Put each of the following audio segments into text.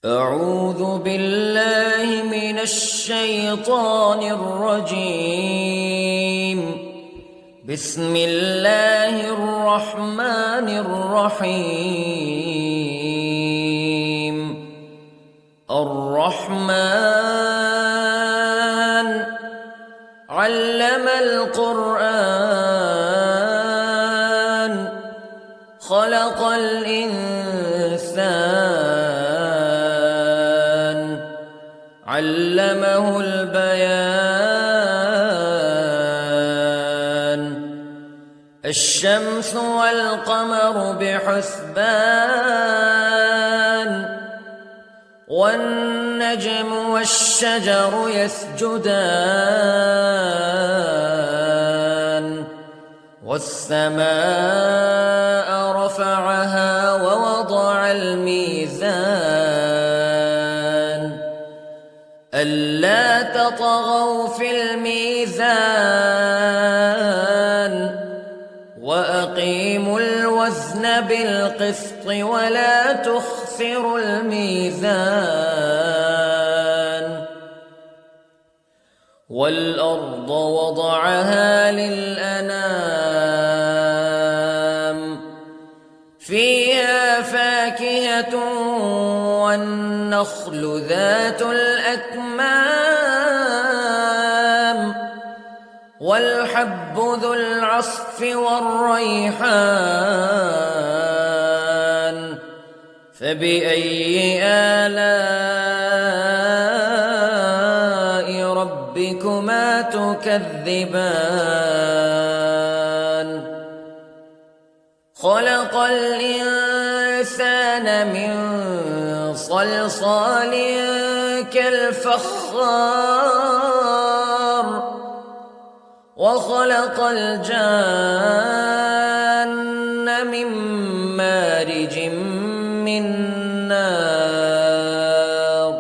أعوذ بالله من الشيطان الرجيم. بسم الله الرحمن الرحيم. الرحمن علم القرآن خلق الإنسان علمه البيان. الشمس والقمر بحسبان والنجم والشجر يسجدان والسماء رفعها ووضع الميزان ألا تطغوا في الميزان وأقيموا الوزن بالقسط ولا تخسروا الميزان. والأرض وضعها للأنام فيها فاكهة والنخل ذات الأكمام والحب ذو العصف والريحان فبأي آلاء ربكما تكذبان. خلق الإنسان من صلصال كالفخار وخلق الجان من مارج من نار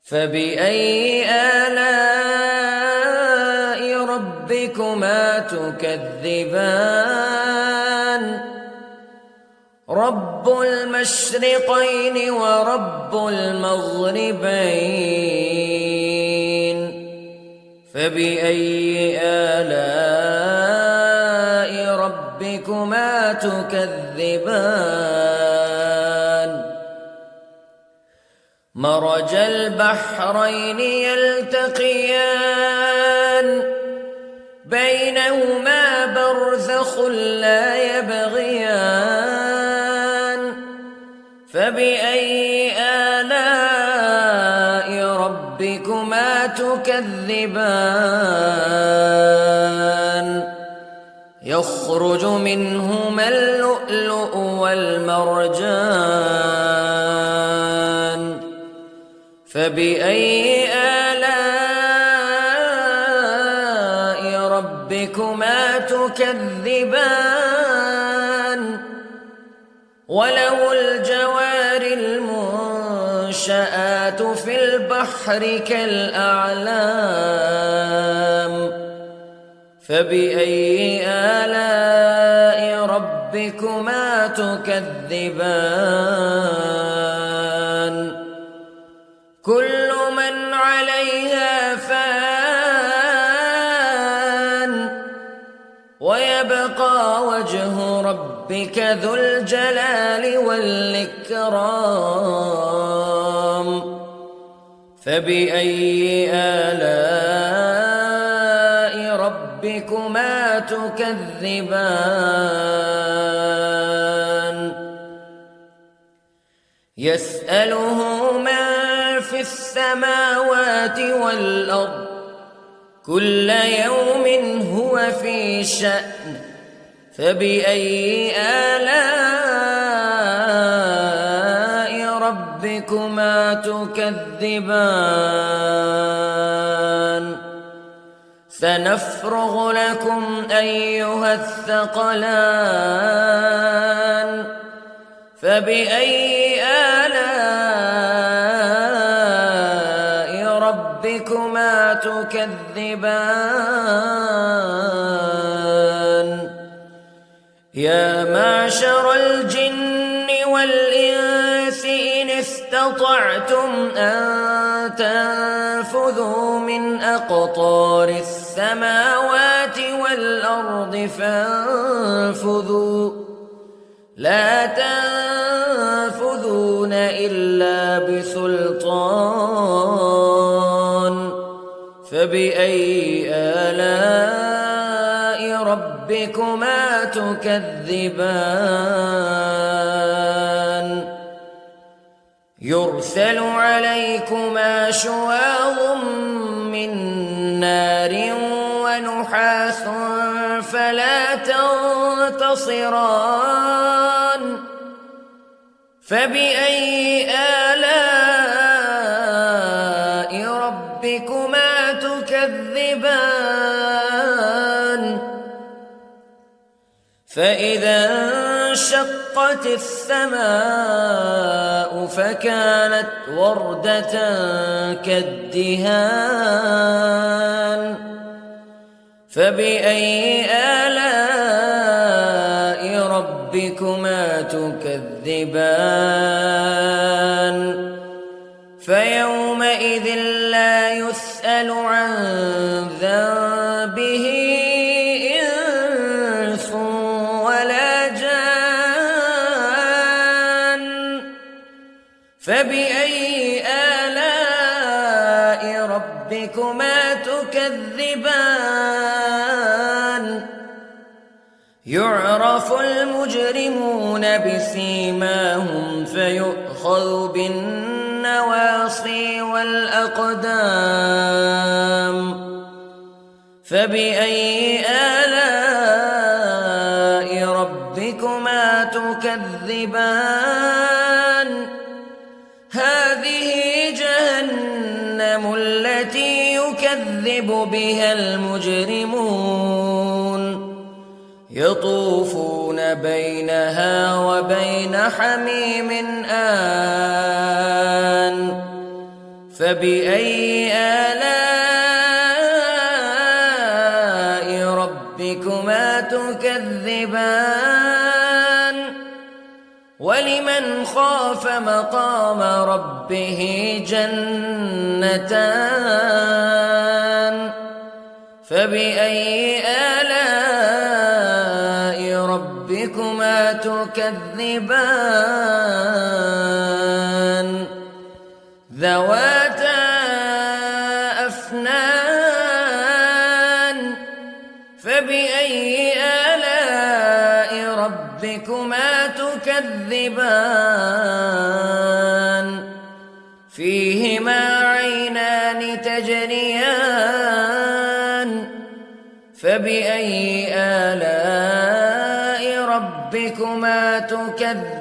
فبأي آلاء ربكما تكذبان. رب المشرقين ورب المغربين فبأي آلاء ربكما تكذبان. مرج البحرين يلتقيان بينهما برزخ لا يبغيان فبأي آلاء ربكما تكذبان. يخرج منهما اللؤلؤ والمرجان فبأي آلاء ربكما تكذبان. وله الجوار المنشآت في البحر كالأعلام فبأي آلاء ربكما تكذبان. كل من عليها فان ويبقى وجه ربك ذو الجلال والإكرام فبأي آلاء ربكما تكذبان. يسأله من في السماوات والأرض كل يوم هو في شأن فبأي آلاء ربكما تكذبان. سنفرغ لكم أيها الثقلان فبأي آلاء ربكما تكذبان. يا معشر الجن والإنس استطعتم أن تنفذوا من أقطار السماوات والأرض فانفذوا لا تنفذون إلا بسلطان فبأي آلاء ربكما تكذبان يرسل عليكما شواظ من نار ونحاس فلا تنتصران فبأي آلاء ربكما تكذبان فإذا انشقت السماء فكانت وردة كالدهان فبأي آلاء ربكما تكذبان فيومئذ لا يسأل عن ذنبه إنس ولا جان فبأي آلاء ربكما تكذبان يعرف المجرمون بسيماهم فيؤخذ بالنواصي والأقدام فبأي آلاء ربكما تكذبان هذه جهنم التي يكذب بها المجرمون يطوفون بينها وبين حميم آن فبأي آلاء ربكما تكذبان ولمن خاف مقام ربه جنتان فبأي آلاء ربكما تكذبان ذواتا أفنان فبأي آلاء ربكما تكذبان فيهما عينان تجريان فبأي آلاء ربكما تكذبان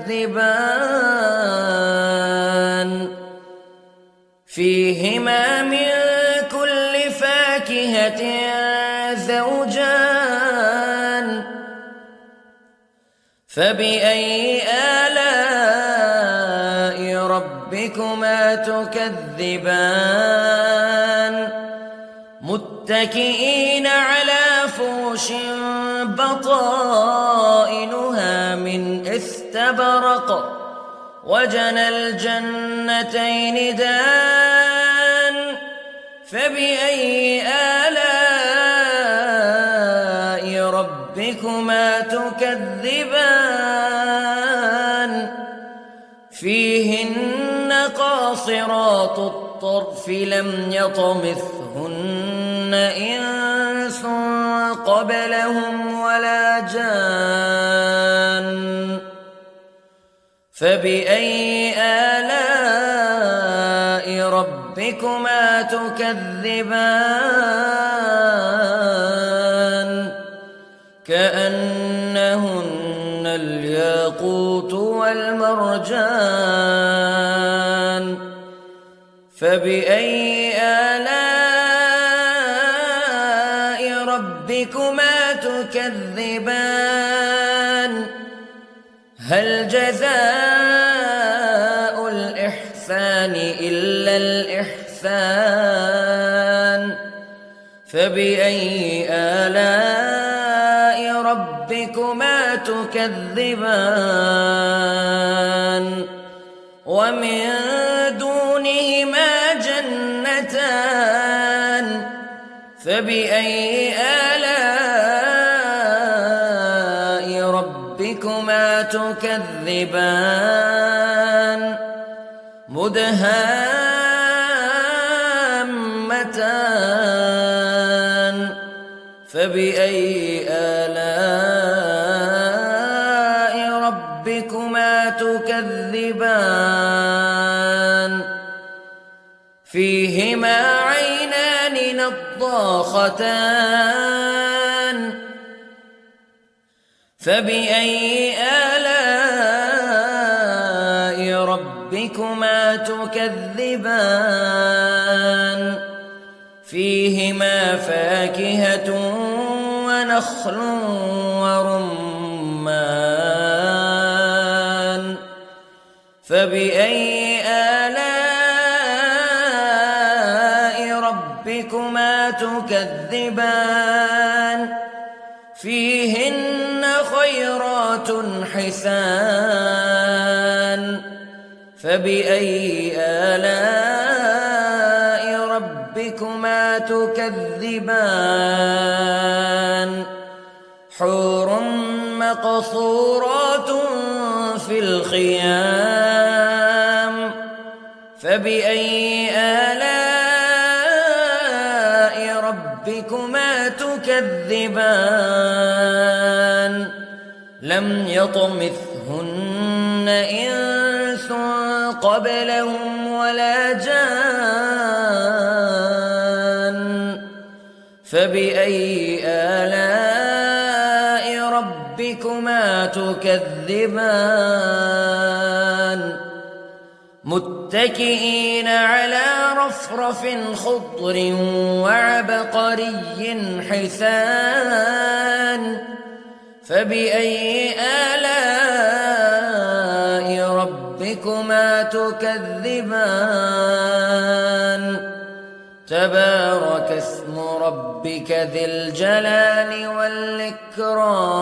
فيهما من كل فاكهة زوجان فبأي آلاء ربكما تكذبان متكئين على فرش بطائنها من استبرق وجنى الجنتين دان فبأي آلاء ربكما تكذبان فيهن قاصرات الطرف لم يطمثهن إنس قبلهم ولا جان فبأي آلاء ربكما تكذبان كأنهن الياقوت والمرجان فبأي آلاء ربكما تكذبان هل جزاء الإحسان إلا الإحسان فبأي آلاء ربكما تكذبان ومن دونهما جنتان فبأي آلاء ربكما تكذبان مدهامتان فبأي آلاء ربكما تكذبان فيهما عينان نضاختان فبأي آلاء ربكما تكذبان فيهما فاكهة ونخل ورمان فبأي آلاء ربكما تكذبان فيهن خيرات حسان فبأي آلاء ربكما تكذبان حور مقصورات في الخيام فبأي آلاء ربكما تكذبان لم يطمثهن إنس قبلهم ولا جان فبأي آلاء ربكما تكذبان متكئين على رفرف خضر وعبقري حسان فبأي آلاء ربكما تكذبان تبارك اسم ربك ذي الجلال والإكرام